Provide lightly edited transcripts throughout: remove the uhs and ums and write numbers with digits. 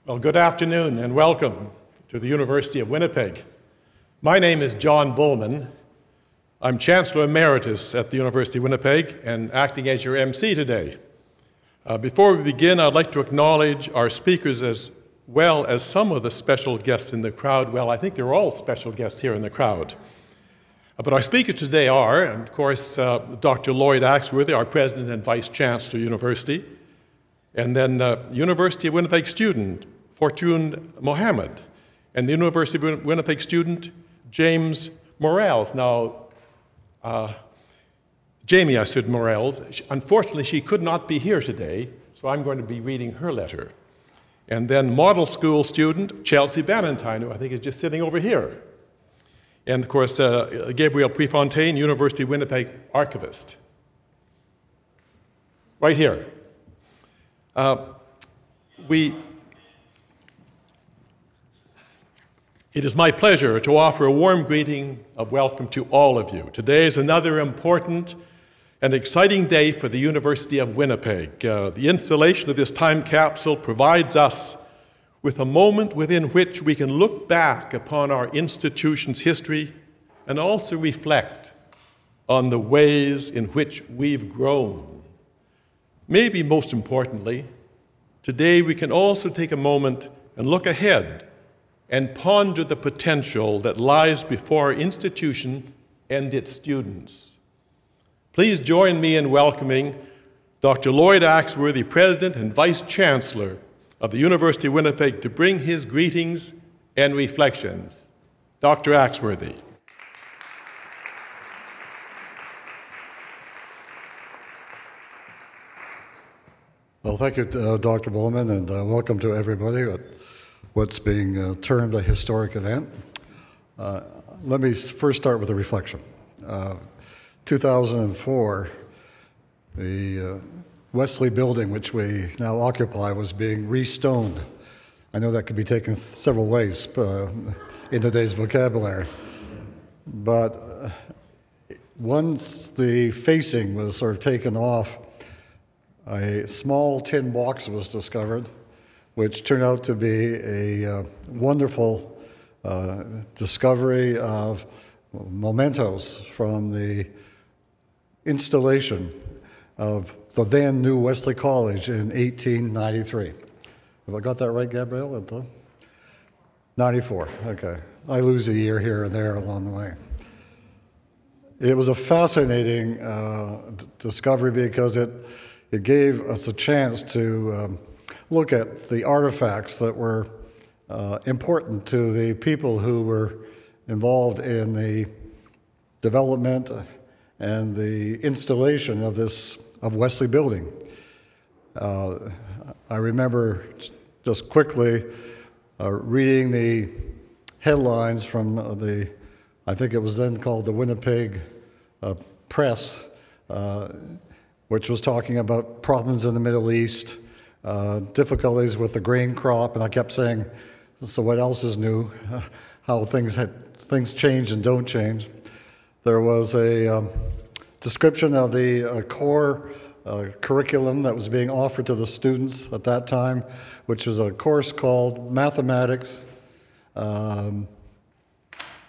Well, good afternoon and welcome to the University of Winnipeg. My name is John Bulman. I'm Chancellor Emeritus at the University of Winnipeg and acting as your MC today. Before we begin, I'd like to acknowledge our speakers as well as some of the special guests in the crowd. Well, I think they're all special guests here in the crowd. But our speakers today are, of course, Dr. Lloyd Axworthy, our President and Vice Chancellor University, and then University of Winnipeg student, Fartun Mohamed, and the University of Winnipeg student, James Morales. Now, Jamie, I said Morales. Unfortunately, she could not be here today, so I'm going to be reading her letter. And then model school student, Chelsea Bannatyne, who I think is just sitting over here. And of course, Gabrielle Prefontaine, University of Winnipeg archivist. Right here. It is my pleasure to offer a warm greeting of welcome to all of you. Today is another important and exciting day for the University of Winnipeg. The installation of this time capsule provides us with a moment within which we can look back upon our institution's history and also reflect on the ways in which we've grown. Maybe most importantly, today we can also take a moment and look ahead and ponder the potential that lies before our institution and its students. Please join me in welcoming Dr. Lloyd Axworthy, President and Vice Chancellor of the University of Winnipeg, to bring his greetings and reflections. Dr. Axworthy. Well, thank you, Dr. Bulman, and welcome to everybody at what's being termed a historic event. Let me first start with a reflection. 2004, the Wesley building, which we now occupy, was being restoned. I know that could be taken several ways in today's vocabulary. But once the facing was sort of taken off, a small tin box was discovered, which turned out to be a wonderful discovery of mementos from the installation of the then new Wesley College in 1893. Have I got that right, Gabrielle? 94, okay. I lose a year here and there along the way. It was a fascinating discovery because it gave us a chance to look at the artifacts that were important to the people who were involved in the development and the installation of Wesley building. I remember just quickly reading the headlines from I think it was then called the Winnipeg Press, which was talking about problems in the Middle East, difficulties with the grain crop, and I kept saying, so what else is new? How things change and don't change. There was a description of the core curriculum that was being offered to the students at that time, which was a course called Mathematics,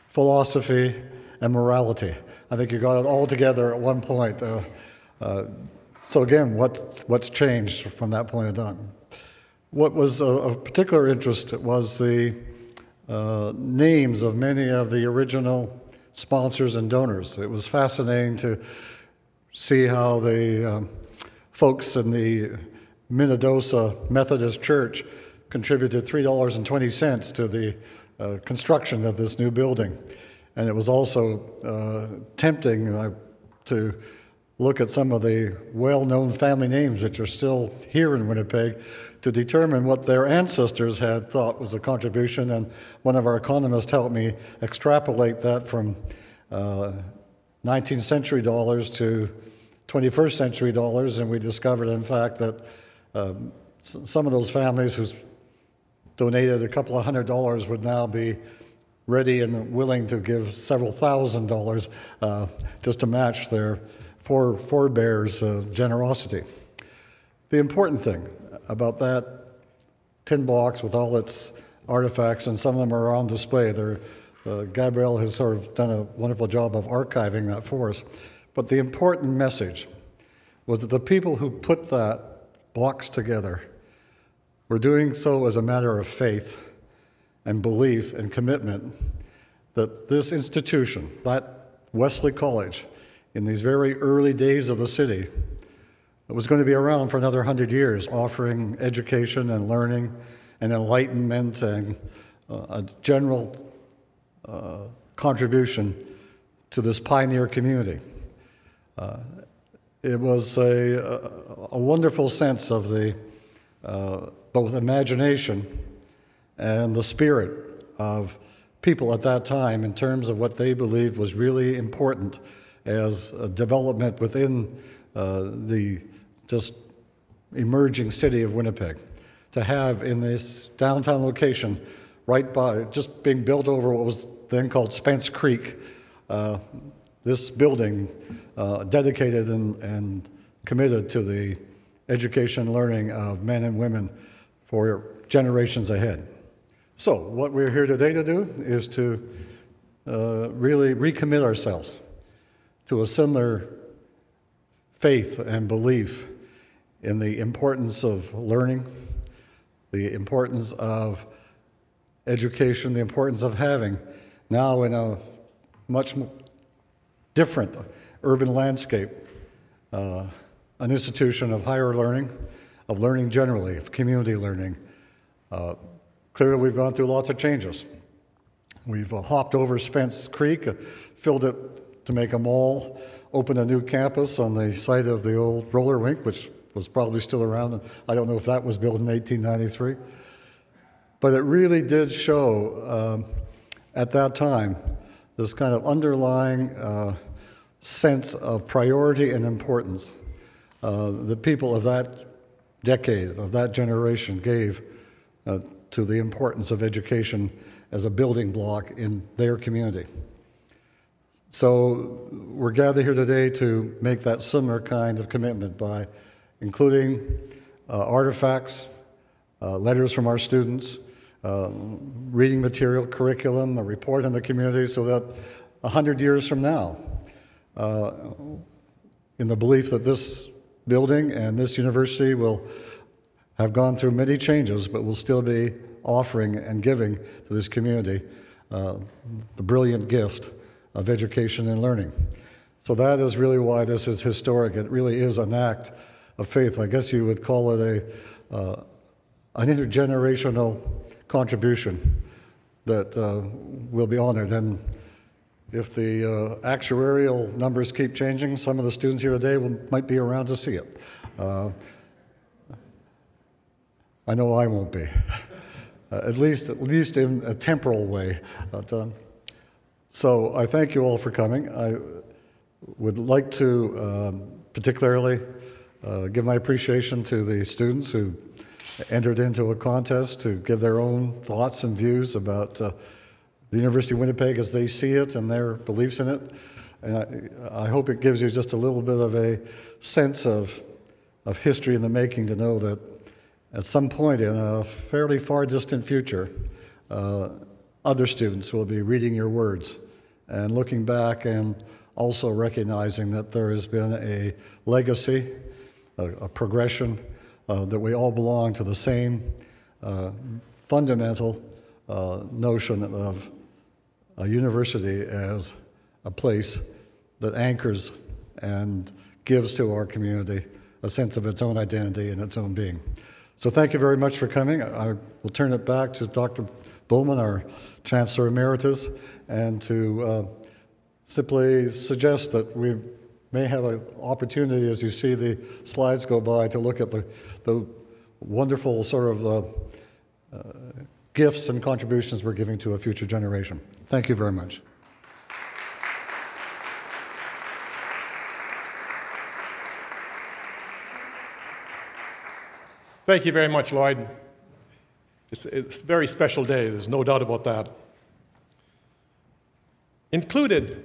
Philosophy, and Morality. I think you got it all together at one point. So again, what's changed from that point in time? What was of particular interest was the names of many of the original sponsors and donors. It was fascinating to see how the folks in the Minnedosa Methodist Church contributed $3.20 to the construction of this new building. And it was also tempting to look at some of the well-known family names which are still here in Winnipeg to determine what their ancestors had thought was a contribution. And one of our economists helped me extrapolate that from 19th century dollars to 21st century dollars, and we discovered, in fact, that some of those families who donated a couple of $100 would now be ready and willing to give several $1,000s just to match their forebears' generosity. The important thing about that tin box with all its artifacts, and some of them are on display. Gabrielle has sort of done a wonderful job of archiving that for us. But the important message was that the people who put that box together were doing so as a matter of faith and belief and commitment that this institution, that Wesley College, in these very early days of the city, was going to be around for another 100 years, offering education and learning and enlightenment and a general contribution to this pioneer community. It was a wonderful sense of the both imagination and the spirit of people at that time in terms of what they believed was really important as a development within the just emerging city of Winnipeg. To have in this downtown location, right by, just being built over what was then called Spence Creek, this building dedicated and committed to the education and learning of men and women for generations ahead. So what we're here today to do is to really recommit ourselves to a similar faith and belief in the importance of learning, the importance of education, the importance of having, now in a much different urban landscape, an institution of higher learning, of learning generally, of community learning. Clearly, we've gone through lots of changes. We've hopped over Spence Creek, filled it to make a mall, opened a new campus on the site of the old roller rink, which was probably still around. I don't know if that was built in 1893. But it really did show, at that time, this kind of underlying sense of priority and importance the people of that decade, of that generation, gave to the importance of education as a building block in their community. So we're gathered here today to make that similar kind of commitment by including artifacts, letters from our students, reading material, curriculum, a report on the community, so that 100 years from now, in the belief that this building and this university will have gone through many changes, but will still be offering and giving to this community the brilliant gift of education and learning. So that is really why this is historic. It really is an act of faith. I guess you would call it an intergenerational contribution that will be honored. And if the actuarial numbers keep changing, some of the students here today might be around to see it. I know I won't be, at least in a temporal way. So I thank you all for coming. I would like to particularly give my appreciation to the students who entered into a contest to give their own thoughts and views about the University of Winnipeg as they see it and their beliefs in it. And I hope it gives you just a little bit of a sense of history in the making to know that at some point in a fairly far distant future, other students will be reading your words and looking back and also recognizing that there has been a legacy, a progression, that we all belong to the same fundamental notion of a university as a place that anchors and gives to our community a sense of its own identity and its own being. So thank you very much for coming. I will turn it back to Dr. Bulman, our Chancellor Emeritus, and to simply suggest that we may have an opportunity, as you see the slides go by, to look at the wonderful sort of gifts and contributions we're giving to a future generation. Thank you very much. Thank you very much, Lloyd. It's a very special day, there's no doubt about that. Included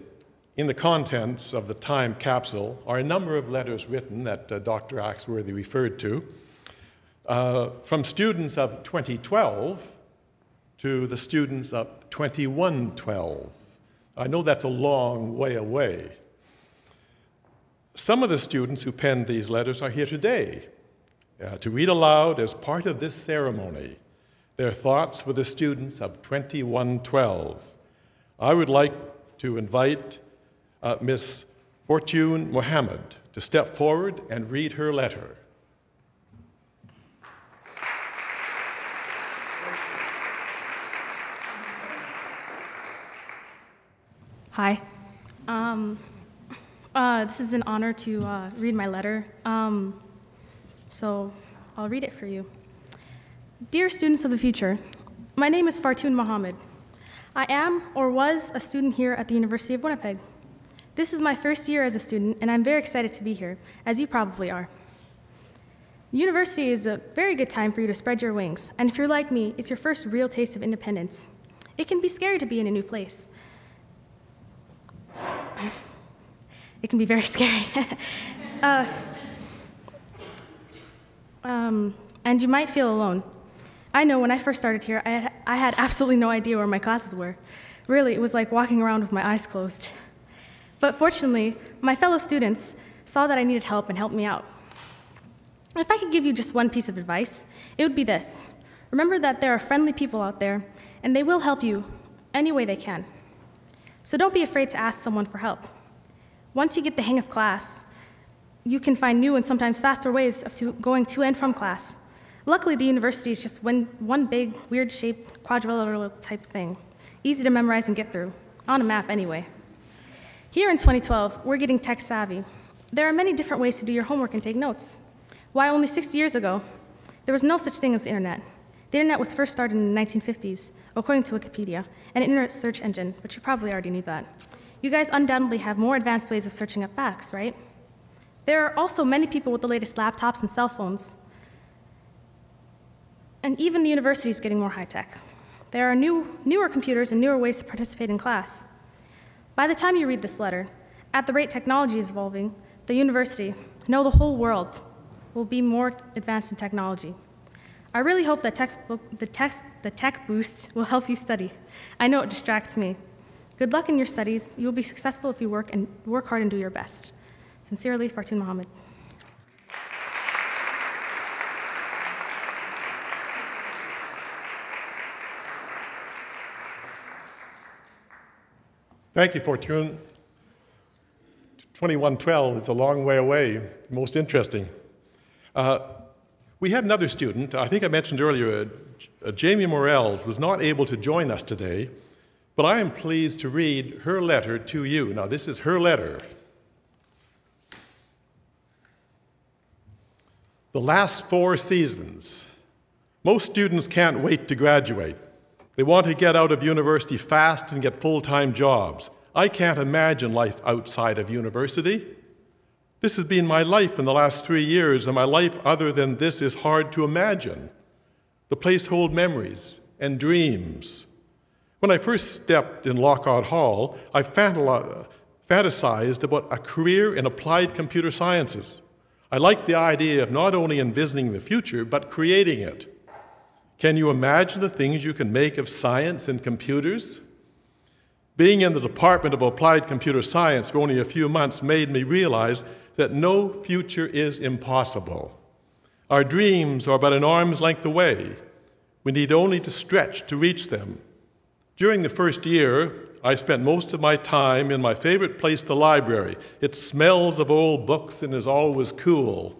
in the contents of the time capsule are a number of letters written that Dr. Axworthy referred to. from students of 2012 to the students of 2112. I know that's a long way away. Some of the students who penned these letters are here today to read aloud as part of this ceremony their thoughts for the students of 2112. I would like to invite Miss Fartun Mohamed to step forward and read her letter. Hi. This is an honor to read my letter, so I'll read it for you. Dear students of the future, my name is Fartun Mohamed. I am or was a student here at the University of Winnipeg. This is my first year as a student, and I'm very excited to be here, as you probably are. University is a very good time for you to spread your wings, and if you're like me, it's your first real taste of independence. It can be scary to be in a new place. It can be very scary. And you might feel alone. I know when I first started here, I had absolutely no idea where my classes were. Really, it was like walking around with my eyes closed. But fortunately, my fellow students saw that I needed help and helped me out. If I could give you just one piece of advice, it would be this. Remember that there are friendly people out there, and they will help you any way they can. So don't be afraid to ask someone for help. Once you get the hang of class, you can find new and sometimes faster ways of going to and from class. Luckily, the university is just one big, weird-shaped, quadrilateral type thing, easy to memorize and get through, on a map anyway. Here in 2012, we're getting tech-savvy. There are many different ways to do your homework and take notes. Why, only 60 years ago, there was no such thing as the internet. The internet was first started in the 1950s, according to Wikipedia, an internet search engine, but you probably already knew that. You guys undoubtedly have more advanced ways of searching up facts, right? There are also many people with the latest laptops and cell phones. And even the university is getting more high-tech. There are newer computers and newer ways to participate in class. By the time you read this letter, at the rate technology is evolving, the university, no, the whole world, will be more advanced in technology. I really hope that the tech boost will help you study. I know it distracts me. Good luck in your studies. You'll be successful if you work hard and do your best. Sincerely, Fartun Mohamed. Thank you, Fartun. 2112 is a long way away, most interesting. We had another student, I think I mentioned earlier, Jamie Morels was not able to join us today, but I am pleased to read her letter to you. Now, this is her letter. The last 4 seasons. Most students can't wait to graduate. They want to get out of university fast and get full-time jobs. I can't imagine life outside of university. This has been my life in the last 3 years, and my life other than this is hard to imagine. The place holds memories and dreams. When I first stepped in Lockout Hall, I fantasized about a career in applied computer sciences. I liked the idea of not only envisioning the future, but creating it. Can you imagine the things you can make of science and computers? Being in the Department of Applied Computer Science for only a few months made me realize that no future is impossible. Our dreams are but an arm's length away. We need only to stretch to reach them. During the first year, I spent most of my time in my favorite place, the library. It smells of old books and is always cool.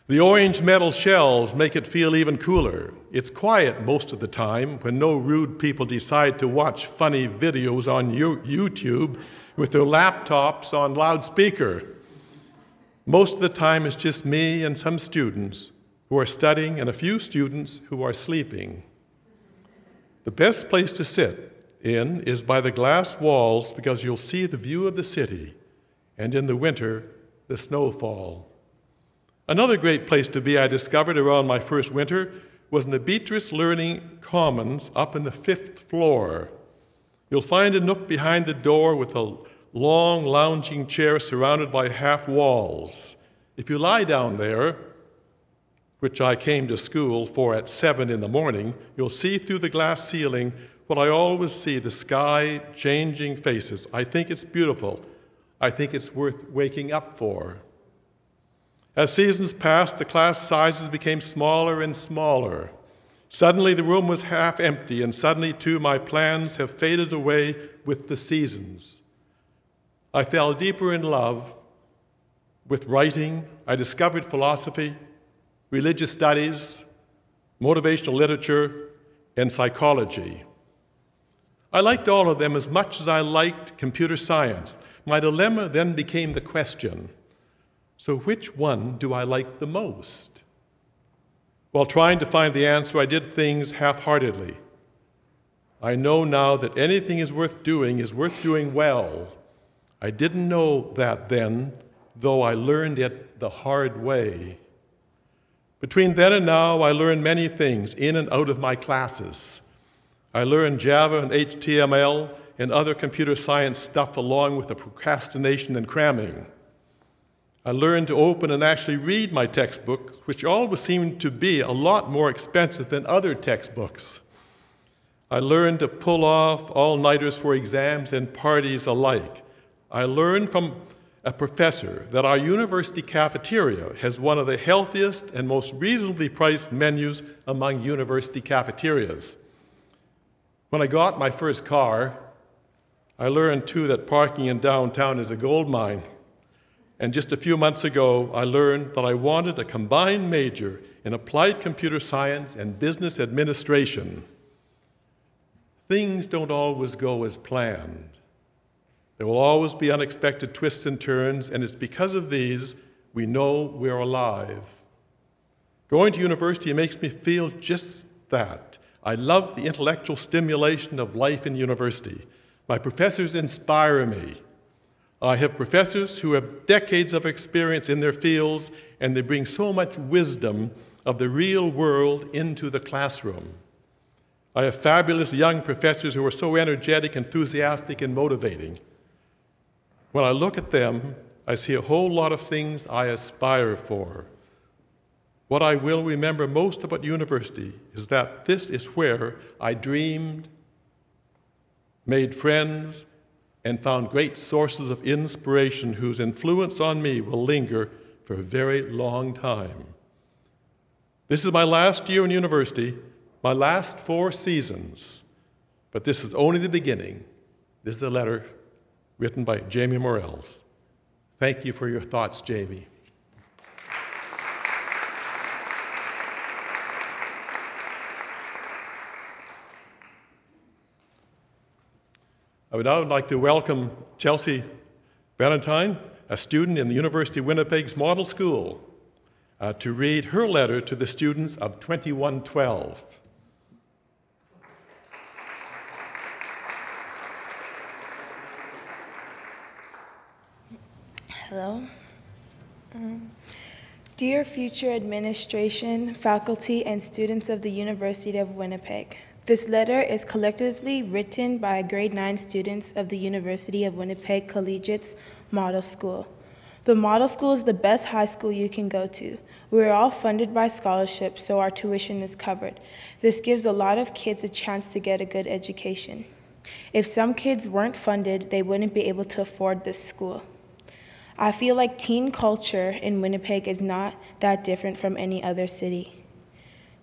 The orange metal shelves make it feel even cooler. It's quiet most of the time when no rude people decide to watch funny videos on YouTube with their laptops on loudspeaker. Most of the time it's just me and some students who are studying and a few students who are sleeping. The best place to sit in is by the glass walls because you'll see the view of the city, and in the winter, the snowfall. Another great place to be I discovered around my first winter was in the Beatrice Learning Commons up in the 5th floor. You'll find a nook behind the door with a long lounging chair surrounded by half walls. If you lie down there, which I came to school for at 7 in the morning, you'll see through the glass ceiling what I always see, the sky changing faces. I think it's beautiful. I think it's worth waking up for. As seasons passed, the class sizes became smaller and smaller. Suddenly the room was half empty, and suddenly, too, my plans have faded away with the seasons. I fell deeper in love with writing. I discovered philosophy, religious studies, motivational literature, and psychology. I liked all of them as much as I liked computer science. My dilemma then became the question, so which one do I like the most? While trying to find the answer, I did things half-heartedly. I know now that anything is worth doing well. I didn't know that then, though I learned it the hard way. Between then and now, I learned many things in and out of my classes. I learned Java and HTML and other computer science stuff along with the procrastination and cramming. I learned to open and actually read my textbooks, which always seemed to be a lot more expensive than other textbooks. I learned to pull off all-nighters for exams and parties alike. I learned from a professor that our university cafeteria has one of the healthiest and most reasonably priced menus among university cafeterias. When I got my first car, I learned too that parking in downtown is a gold mine. And just a few months ago, I learned that I wanted a combined major in applied computer science and business administration. Things don't always go as planned. There will always be unexpected twists and turns, and it's because of these we know we're alive. Going to university makes me feel just that. I love the intellectual stimulation of life in university. My professors inspire me. I have professors who have decades of experience in their fields, and they bring so much wisdom of the real world into the classroom. I have fabulous young professors who are so energetic, enthusiastic, and motivating. When I look at them, I see a whole lot of things I aspire for. What I will remember most about university is that this is where I dreamed, made friends, and found great sources of inspiration whose influence on me will linger for a very long time. This is my last year in university, my last 4 seasons, but this is only the beginning. This is a letter written by Jamie Morels. Thank you for your thoughts, Jamie. I would now like to welcome Chelsea Bannatyne, a student in the University of Winnipeg's Model School, to read her letter to the students of 2112. Hello. Dear future administration, faculty, and students of the University of Winnipeg, this letter is collectively written by grade 9 students of the University of Winnipeg Collegiates Model School. The Model School is the best high school you can go to. We are all funded by scholarships, so our tuition is covered. This gives a lot of kids a chance to get a good education. If some kids weren't funded, they wouldn't be able to afford this school. I feel like teen culture in Winnipeg is not that different from any other city.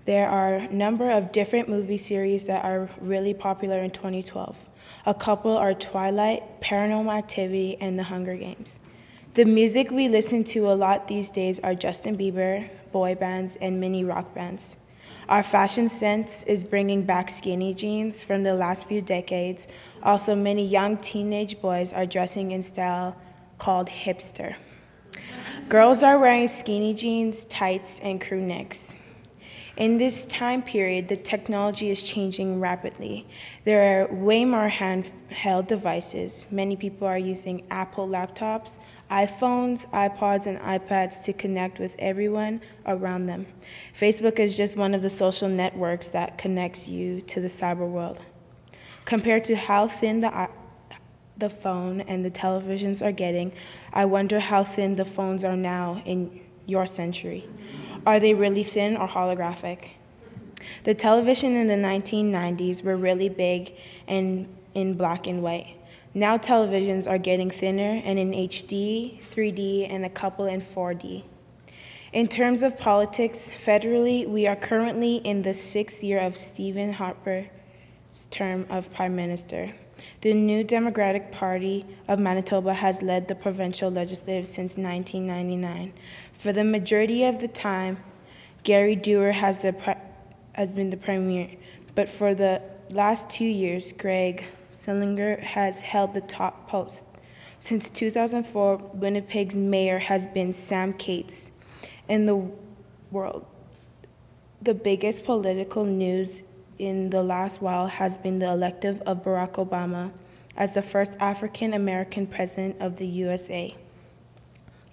There are a number of different movie series that are really popular in 2012. A couple are Twilight, Paranormal Activity, and The Hunger Games. The music we listen to a lot these days are Justin Bieber, boy bands, and mini rock bands. Our fashion sense is bringing back skinny jeans from the last few decades. Also, many young teenage boys are dressing in style called hipster. Girls are wearing skinny jeans, tights, and crew necks. In this time period, the technology is changing rapidly. There are way more handheld devices. Many people are using Apple laptops, iPhones, iPods, and iPads to connect with everyone around them. Facebook is just one of the social networks that connects you to the cyber world. Compared to how thin the phone and the televisions are getting, I wonder how thin the phones are now in your century. Are they really thin or holographic? The television in the 1990s were really big and in black and white. Now televisions are getting thinner and in HD, 3D, and a couple in 4D. In terms of politics, federally, we are currently in the 6th year of Stephen Harper's term of Prime Minister. The New Democratic Party of Manitoba has led the provincial legislative since 1999. For the majority of the time, Gary Dewar has been the premier, but for the last 2 years, Greg Sillinger has held the top post. Since 2004, Winnipeg's mayor has been Sam Cates. In the world, the biggest political news in the last while has been the election of Barack Obama as the first African-American president of the USA.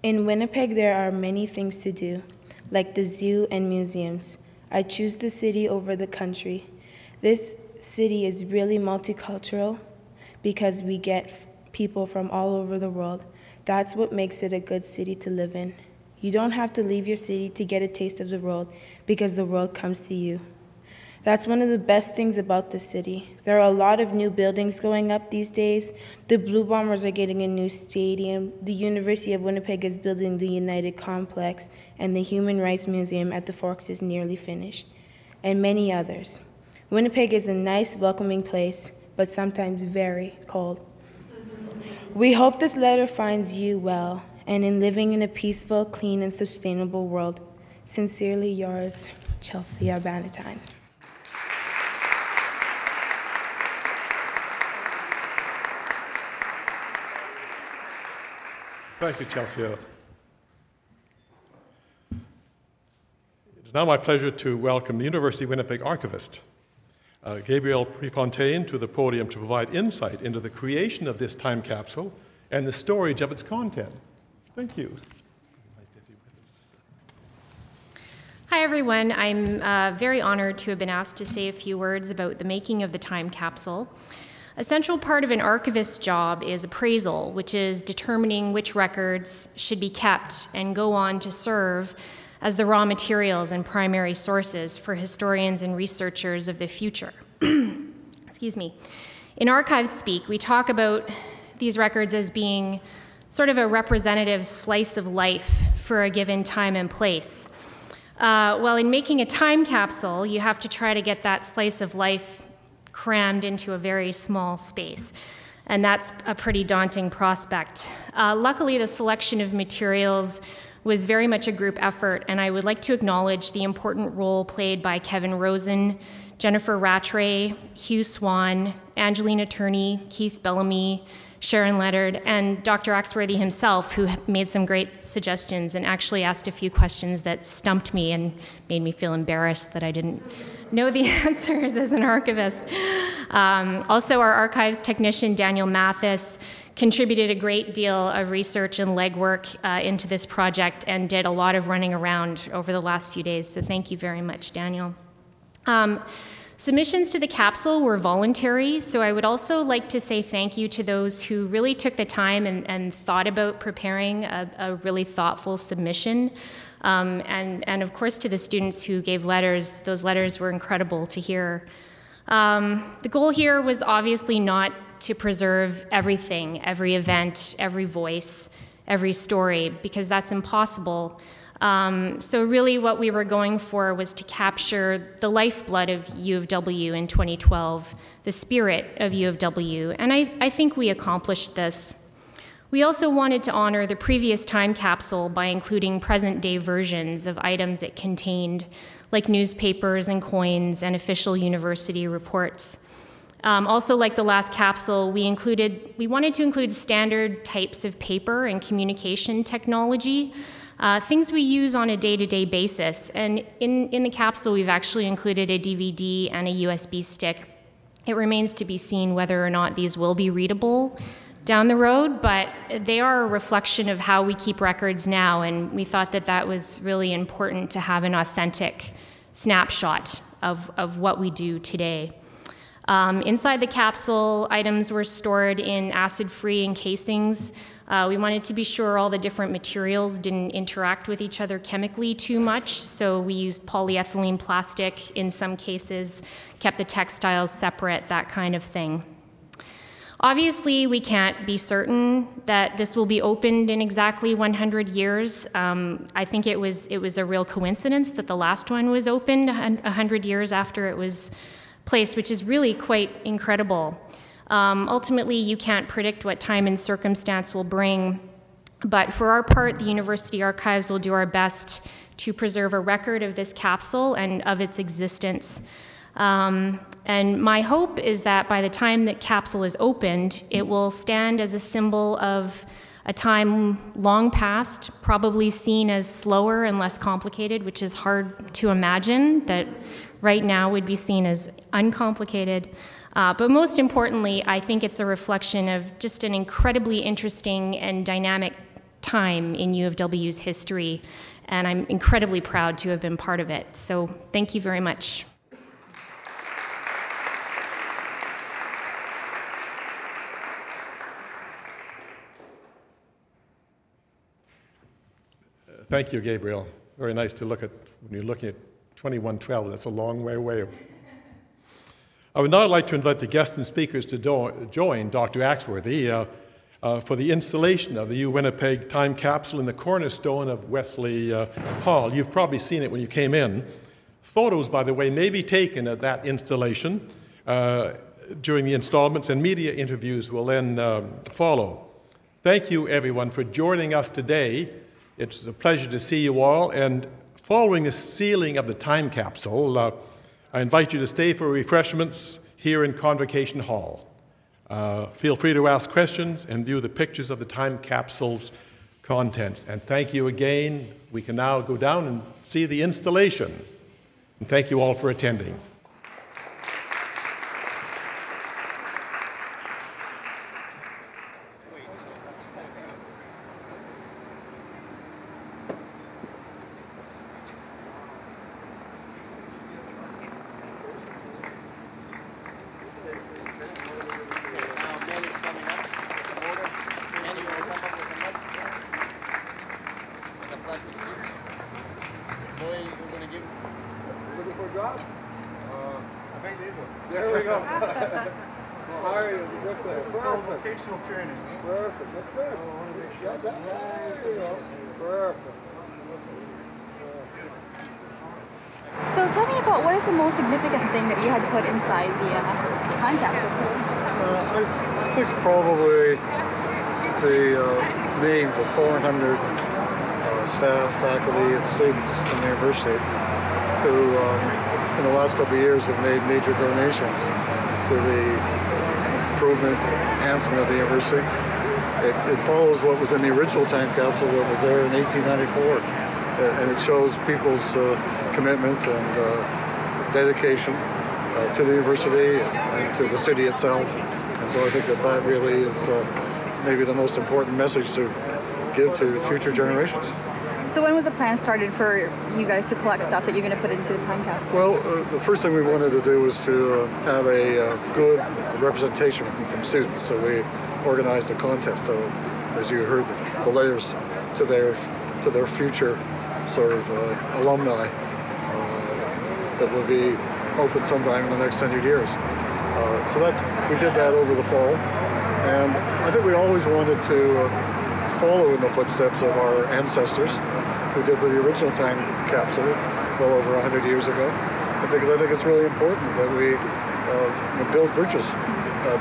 In Winnipeg, there are many things to do, like the zoo and museums. I choose the city over the country. This city is really multicultural because we get people from all over the world. That's what makes it a good city to live in. You don't have to leave your city to get a taste of the world because the world comes to you. That's one of the best things about this city. There are a lot of new buildings going up these days. The Blue Bombers are getting a new stadium. The University of Winnipeg is building the United Complex, and the Human Rights Museum at the Forks is nearly finished, and many others. Winnipeg is a nice, welcoming place, but sometimes very cold. We hope this letter finds you well and in living in a peaceful, clean, and sustainable world. Sincerely yours, Chelsea Bannatyne. Thank you, Chelsea. It is now my pleasure to welcome the University of Winnipeg Archivist, Gabrielle Prefontaine, to the podium to provide insight into the creation of this time capsule and the storage of its content. Thank you. Hi, everyone. I'm very honored to have been asked to say a few words about the making of the time capsule. A central part of an archivist's job is appraisal, which is determining which records should be kept and go on to serve as the raw materials and primary sources for historians and researchers of the future. Excuse me. In archives speak, we talk about these records as being sort of a representative slice of life for a given time and place. Well, in making a time capsule, you have to try to get that slice of life crammed into a very small space, and that's a pretty daunting prospect. Luckily, the selection of materials was very much a group effort, and I would like to acknowledge the important role played by Kevin Rosen, Jennifer Rattray, Hugh Swan, Angelina Turney, Keith Bellamy, Sharon Leonard, and Dr. Axworthy himself, who made some great suggestions and actually asked a few questions that stumped me and made me feel embarrassed that I didn't know the answers as an archivist. Also, our archives technician, Daniel Mathis, contributed a great deal of research and legwork into this project and did a lot of running around over the last few days, so thank you very much, Daniel. Submissions to the capsule were voluntary, so I would also like to say thank you to those who really took the time and thought about preparing a really thoughtful submission. And of course to the students who gave letters. Those letters were incredible to hear. The goal here was obviously not to preserve everything, every event, every voice, every story, because that's impossible. So really what we were going for was to capture the lifeblood of U of W in 2012, the spirit of U of W, and I think we accomplished this. We also wanted to honor the previous time capsule by including present-day versions of items it contained, like newspapers and coins and official university reports. Also, like the last capsule, we wanted to include standard types of paper and communication technology, things we use on a day-to-day basis. And in the capsule, we've actually included a DVD and a USB stick. It remains to be seen whether or not these will be readable down the road, but they are a reflection of how we keep records now, and we thought that that was really important to have an authentic snapshot of what we do today. Inside the capsule, items were stored in acid-free encasings. We wanted to be sure all the different materials didn't interact with each other chemically too much, so we used polyethylene plastic in some cases, kept the textiles separate, that kind of thing. Obviously, we can't be certain that this will be opened in exactly 100 years. I think it was a real coincidence that the last one was opened 100 years after it was placed, which is really quite incredible. Ultimately, you can't predict what time and circumstance will bring, but for our part, the University Archives will do our best to preserve a record of this capsule and of its existence. And my hope is that by the time that Capsule is opened, it will stand as a symbol of a time long past, probably seen as slower and less complicated, which is hard to imagine, that right now would be seen as uncomplicated. But most importantly, I think it's a reflection of just an incredibly interesting and dynamic time in U of W's history, and I'm incredibly proud to have been part of it. So thank you very much. Thank you, Gabrielle. Very nice to look at when you're looking at 2112. That's a long way away. I would now like to invite the guests and speakers to join Dr. Axworthy for the installation of the UWinnipeg time capsule in the cornerstone of Wesley Hall. You've probably seen it when you came in. Photos, by the way, may be taken at that installation during the installments, and media interviews will then follow. Thank you, everyone, for joining us today. It's a pleasure to see you all, and following the sealing of the time capsule, I invite you to stay for refreshments here in Convocation Hall. Feel free to ask questions and view the pictures of the time capsule's contents. And thank you again. We can now go down and see the installation. And thank you all for attending. There we go. This is called vocational training. Perfect. That's good. There you go. Perfect. So tell me about what is the most significant thing that you had to put inside the time capsule? I think probably the names of 400 staff, faculty, and students from the university who in the last couple of years have made major donations to the improvement, enhancement of the university. It follows what was in the original time capsule that was there in 1894, and it shows people's commitment and dedication to the university and to the city itself. And so I think that that really is maybe the most important message to give to future generations. So when was the plan started for you guys to collect stuff that you're going to put into the time capsule? Well, the first thing we wanted to do was to have a good representation from students. So we organized a contest, as you heard, the letters to their future sort of alumni that will be open sometime in the next 100 years. So we did that over the fall, and I think we always wanted to follow in the footsteps of our ancestors who did the original time capsule well over 100 years ago, because I think it's really important that we build bridges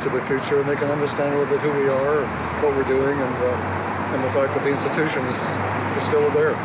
to the future, and they can understand a little bit who we are, what we're doing, and the fact that the institution is still there.